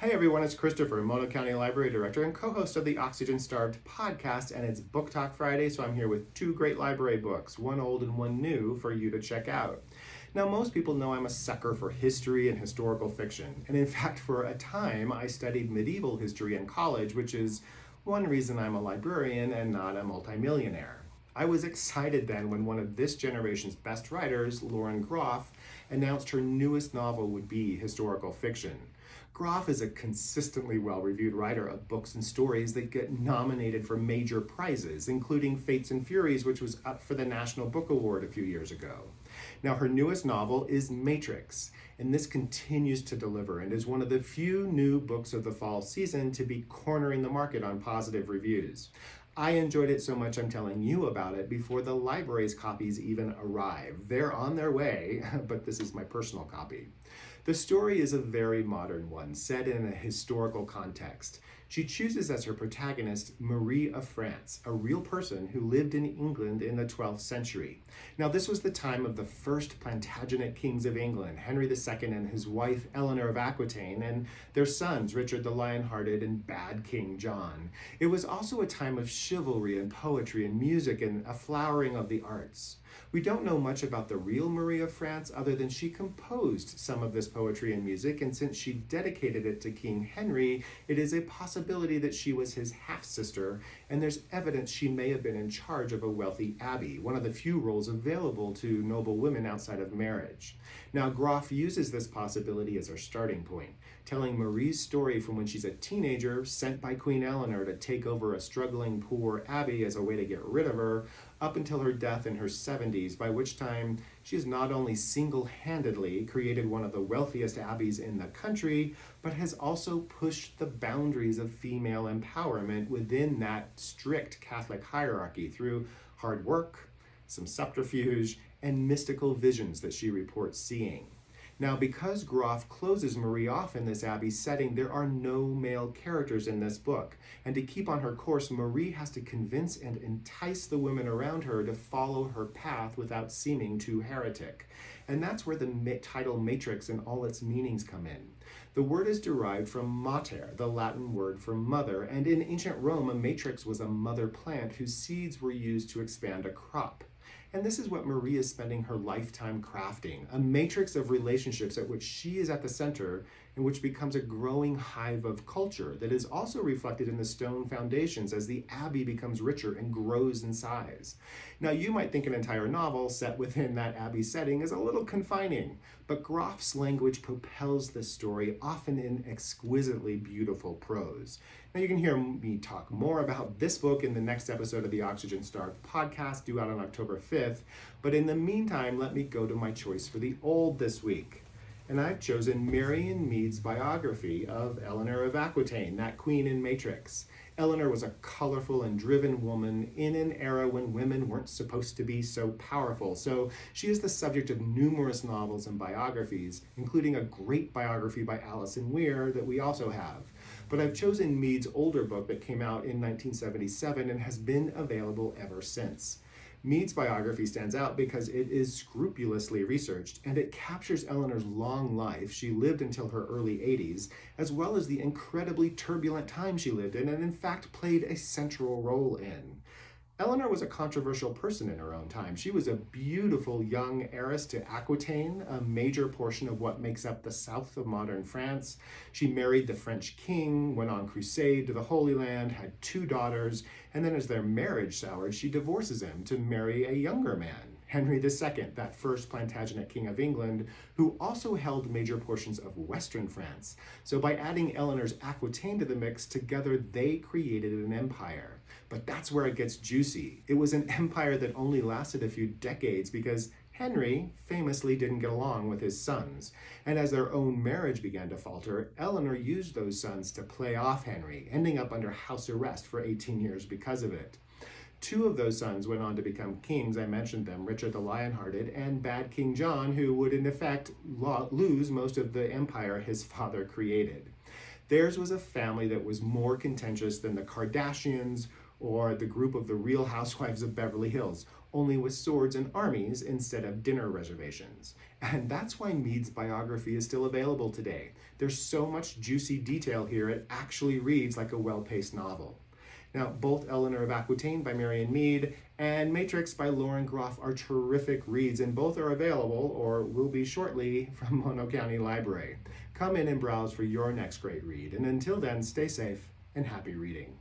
Hey everyone, it's Christopher, Mono County Library Director and co-host of the Oxygen Starved podcast, and it's Book Talk Friday, so I'm here with two great library books, one old and one new, for you to check out. Now, most people know I'm a sucker for history and historical fiction, and in fact, for a time, I studied medieval history in college, which is one reason I'm a librarian and not a multimillionaire. I was excited then when one of this generation's best writers, Lauren Groff, announced her newest novel would be historical fiction. Groff is a consistently well-reviewed writer of books and stories that get nominated for major prizes, including Fates and Furies, which was up for the National Book Award a few years ago. Now, her newest novel is Matrix, and this continues to deliver and is one of the few new books of the fall season to be cornering the market on positive reviews. I enjoyed it so much I'm telling you about it before the library's copies even arrive. They're on their way, but this is my personal copy. The story is a very modern one, set in a historical context. She chooses as her protagonist Marie of France, a real person who lived in England in the 12th century. Now, this was the time of the first Plantagenet kings of England, Henry II and his wife Eleanor of Aquitaine, and their sons Richard the Lionhearted and Bad King John. It was also a time of chivalry and poetry and music and a flowering of the arts. We don't know much about the real Marie of France other than she composed some of this poetry and music, and since she dedicated it to King Henry, it is a possibility that she was his half-sister, and there's evidence she may have been in charge of a wealthy abbey, one of the few roles available to noble women outside of marriage. Now, Groff uses this possibility as her starting point, telling Marie's story from when she's a teenager, sent by Queen Eleanor to take over a struggling poor abbey as a way to get rid of her, up until her death in her 70s, by which time she has not only single-handedly created one of the wealthiest abbeys in the country, but has also pushed the boundaries of female empowerment within that strict Catholic hierarchy through hard work, some subterfuge, and mystical visions that she reports seeing. Now, because Groff closes Marie off in this abbey setting, there are no male characters in this book. And to keep on her course, Marie has to convince and entice the women around her to follow her path without seeming too heretic. And that's where the title Matrix and all its meanings come in. The word is derived from mater, the Latin word for mother, and in ancient Rome, a matrix was a mother plant whose seeds were used to expand a crop. And this is what Marie is spending her lifetime crafting, a matrix of relationships at which she is at the center and which becomes a growing hive of culture that is also reflected in the stone foundations as the abbey becomes richer and grows in size. Now, you might think an entire novel set within that abbey setting is a little confining, but Groff's language propels this story, often in exquisitely beautiful prose. Now, you can hear me talk more about this book in the next episode of the Oxygen Starved podcast, due out on October 5th, but in the meantime, let me go to my choice for the old this week. And I've chosen Marion Mead's biography of Eleanor of Aquitaine, that queen in Matrix. Eleanor was a colorful and driven woman in an era when women weren't supposed to be so powerful. So she is the subject of numerous novels and biographies, including a great biography by Alison Weir that we also have. But I've chosen Mead's older book that came out in 1977 and has been available ever since. Mead's biography stands out because it is scrupulously researched and it captures Eleanor's long life. She lived until her early 80s, as well as the incredibly turbulent time she lived in and in fact played a central role in. Eleanor was a controversial person in her own time. She was a beautiful young heiress to Aquitaine, a major portion of what makes up the south of modern France. She married the French king, went on crusade to the Holy Land, had 2 daughters, and then as their marriage soured, she divorces him to marry a younger man, Henry II, that first Plantagenet king of England, who also held major portions of western France. So by adding Eleanor's Aquitaine to the mix, together they created an empire. But that's where it gets juicy. It was an empire that only lasted a few decades because Henry famously didn't get along with his sons. And as their own marriage began to falter, Eleanor used those sons to play off Henry, ending up under house arrest for 18 years because of it. 2 of those sons went on to become kings. I mentioned them, Richard the Lionhearted and Bad King John, who would in effect lose most of the empire his father created. Theirs was a family that was more contentious than the Kardashians or The Group of the Real Housewives of Beverly Hills, only with swords and armies instead of dinner reservations. And that's why Mead's biography is still available today. There's so much juicy detail here, it actually reads like a well-paced novel. Now, both Eleanor of Aquitaine by Marion Mead and Matrix by Lauren Groff are terrific reads, and both are available, or will be shortly, from Mono County Library. Come in and browse for your next great read, and until then, stay safe and happy reading.